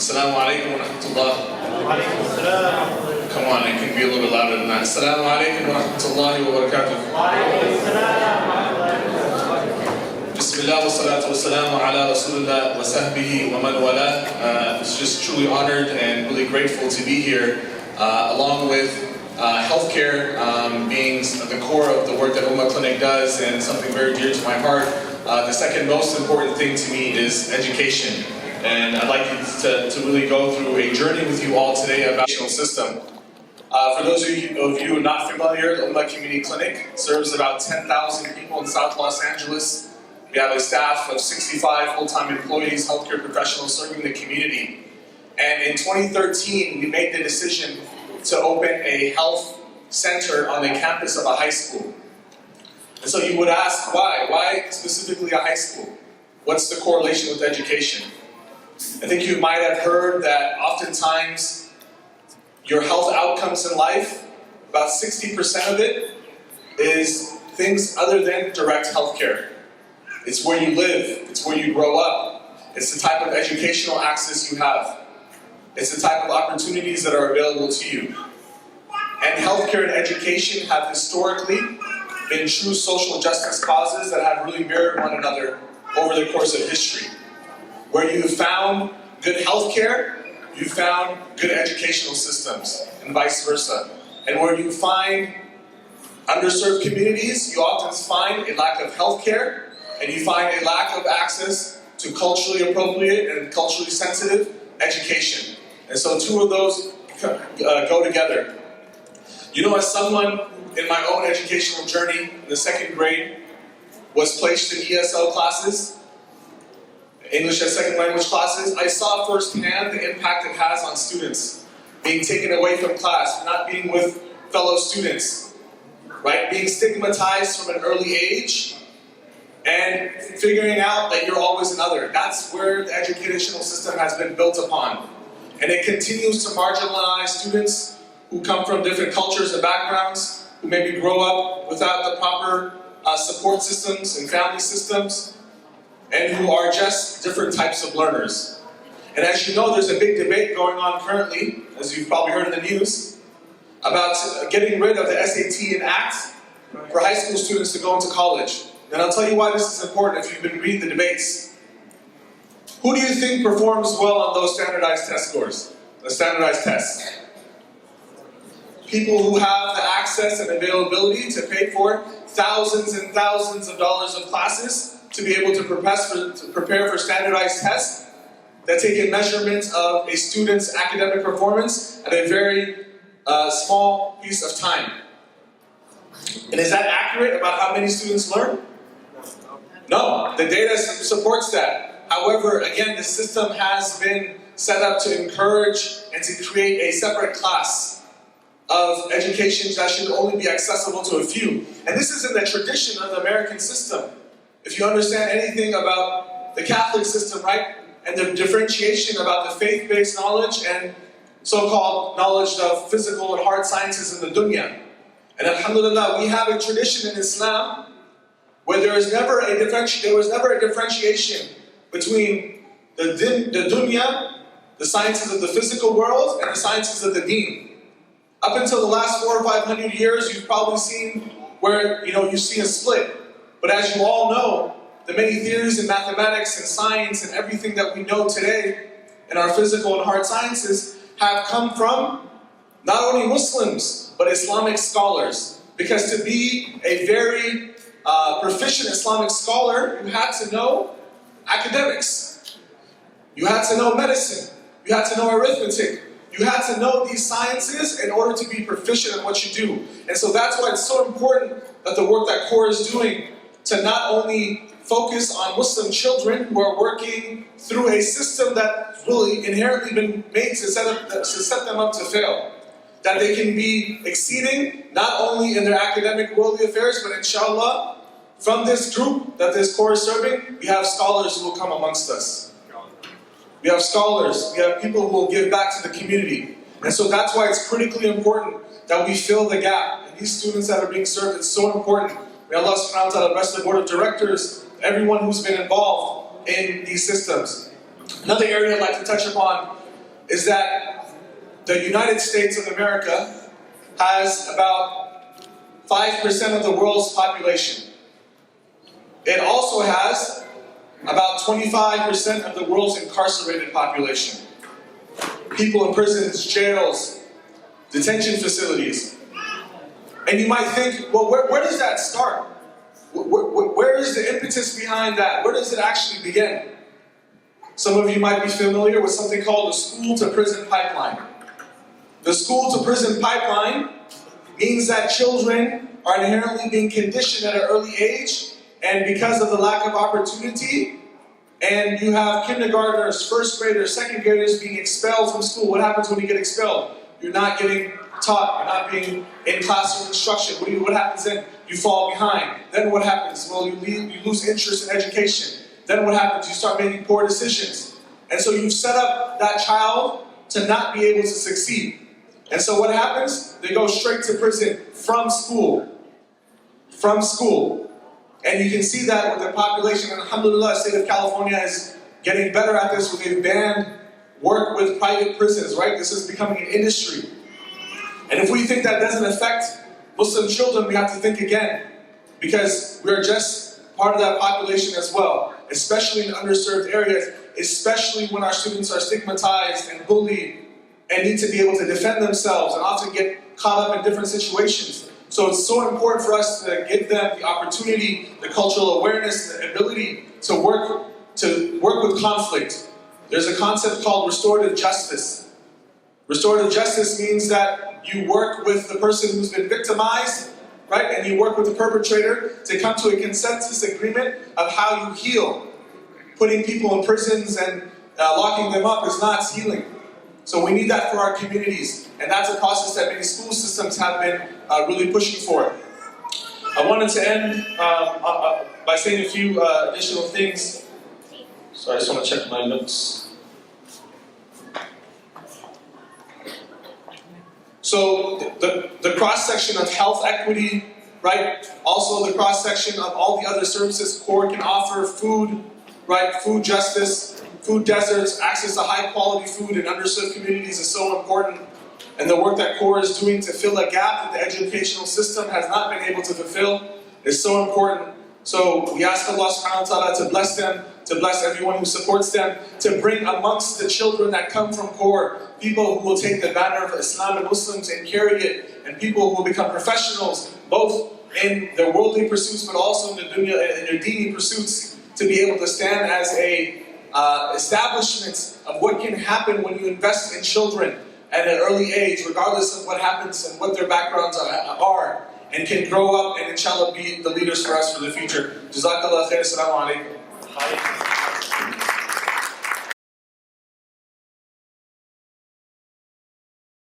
Assalamu alaikum wa rahmatullah. Come on, it can be a little bit louder than that. Assalamu alaikum wa rahmatullahi wa barakatuh. Bismillah wa salatu wa salamu ala rasulullah wa sahbihi wa man wala. It's just truly honored and really grateful to be here, along with healthcare being the core of the work that Ummah Clinic does and something very dear to my heart. The second most important thing to me is education. And I'd like to really go through a journey with you all today about the educational system. For those of you not familiar, the Ummah Community Clinic serves about 10,000 people in South Los Angeles. We have a staff of 65 full-time employees, healthcare professionals serving the community. And in 2013, we made the decision to open a health center on the campus of a high school. And so you would ask, why? Why specifically a high school? What's the correlation with education? I think you might have heard that oftentimes your health outcomes in life, about 60% of it is things other than direct healthcare. It's where you live, it's where you grow up, it's the type of educational access you have, it's the type of opportunities that are available to you. And healthcare and education have historically been true social justice causes that have really mirrored one another over the course of history. Where you found good healthcare, you found good educational systems, and vice versa. And where you find underserved communities, you often find a lack of healthcare, and you find a lack of access to culturally appropriate and culturally sensitive education. And so two of those go together. You know, as someone in my own educational journey in the second grade was placed in ESL classes, English as second language classes, I saw firsthand the impact it has on students. Being taken away from class, not being with fellow students, right? Being stigmatized from an early age, and figuring out that you're always another. That's where the educational system has been built upon. And it continues to marginalize students who come from different cultures and backgrounds, who maybe grow up without the proper support systems and family systems, and who are just different types of learners. And as you know, there's a big debate going on currently, as you've probably heard in the news, about getting rid of the SAT and ACT for high school students to go into college. And I'll tell you why this is important if you've been reading the debates. Who do you think performs well on those standardized test scores? The standardized tests? People who have the access and availability to pay for thousands and thousands of dollars of classes to be able to prepare for standardized tests that take a measurement of a student's academic performance at a very small piece of time. And is that accurate about how many students learn? No, the data supports that. However, again, the system has been set up to encourage and to create a separate class of education that should only be accessible to a few. And this is in the tradition of the American system. If you understand anything about the Catholic system, right, and the differentiation about the faith-based knowledge and so-called knowledge of physical and hard sciences in the dunya. And alhamdulillah, we have a tradition in Islam where there was never a differentiation between the dunya, the sciences of the physical world, and the sciences of the deen. Up until the last 400 or 500 years, you've probably seen where you see a split. But as you all know, the many theories in mathematics and science and everything that we know today in our physical and hard sciences have come from not only Muslims, but Islamic scholars. Because to be a very proficient Islamic scholar, you had to know academics. You had to know medicine. You had to know arithmetic. You had to know these sciences in order to be proficient in what you do. And so that's why it's so important that the work that CORE is doing to not only focus on Muslim children who are working through a system that's really inherently been made to set them up to fail. That they can be exceeding not only in their academic worldly affairs, but inshallah, from this group that this CORE is serving, we have scholars who will come amongst us. We have scholars, we have people who will give back to the community. And so that's why it's critically important that we fill the gap. And these students that are being served, it's so important. May Allah subhanahu wa ta'ala bless the board of directors, everyone who's been involved in these systems. Another area I'd like to touch upon is that the United States of America has about 5% of the world's population. It also has about 25% of the world's incarcerated population. People in prisons, jails, detention facilities. And you might think, well, where does that start? Where is the impetus behind that? Where does it actually begin? Some of you might be familiar with something called the school-to-prison pipeline. The school-to-prison pipeline means that children are inherently being conditioned at an early age, and because of the lack of opportunity, and you have kindergartners, first graders, second graders being expelled from school. What happens when you get expelled? You're not getting taught, you're not being in classroom instruction. What happens then? You fall behind. Then what happens? Well, you lose interest in education. Then what happens? You start making poor decisions. And so you've set up that child to not be able to succeed. And so what happens? They go straight to prison from school. From school. And you can see that with the population. And alhamdulillah, the state of California is getting better at this where they've banned work with private prisons, right? This is becoming an industry. And if we think that doesn't affect Muslim children, we have to think again. Because we're just part of that population as well. Especially in underserved areas. Especially when our students are stigmatized and bullied and need to be able to defend themselves and often get caught up in different situations. So it's so important for us to give them the opportunity, the cultural awareness, the ability to work with conflict. There's a concept called restorative justice. Restorative justice means that you work with the person who's been victimized, right? And you work with the perpetrator to come to a consensus agreement of how you heal. Putting people in prisons and locking them up is not healing. So we need that for our communities. And that's a process that many school systems have been really pushing for. I wanted to end by saying a few additional things. So I just want to check my notes. So the cross-section of health equity, right? Also the cross-section of all the other services CORE can offer, food, right? Food justice. Food deserts, access to high-quality food in underserved communities is so important. And the work that CORE is doing to fill a gap that the educational system has not been able to fulfill is so important. So we ask Allah subhanahu wa ta'ala to bless them, to bless everyone who supports them, to bring amongst the children that come from CORE, people who will take the banner of Islam and Muslims and carry it, and people who will become professionals, both in their worldly pursuits but also in the dunya and their dini pursuits, to be able to stand as a establishment of what can happen when you invest in children at an early age, regardless of what happens and what their backgrounds are, and can grow up and inshallah be the leaders for us for the future. Jazakallah khair. Assalamu alaikum.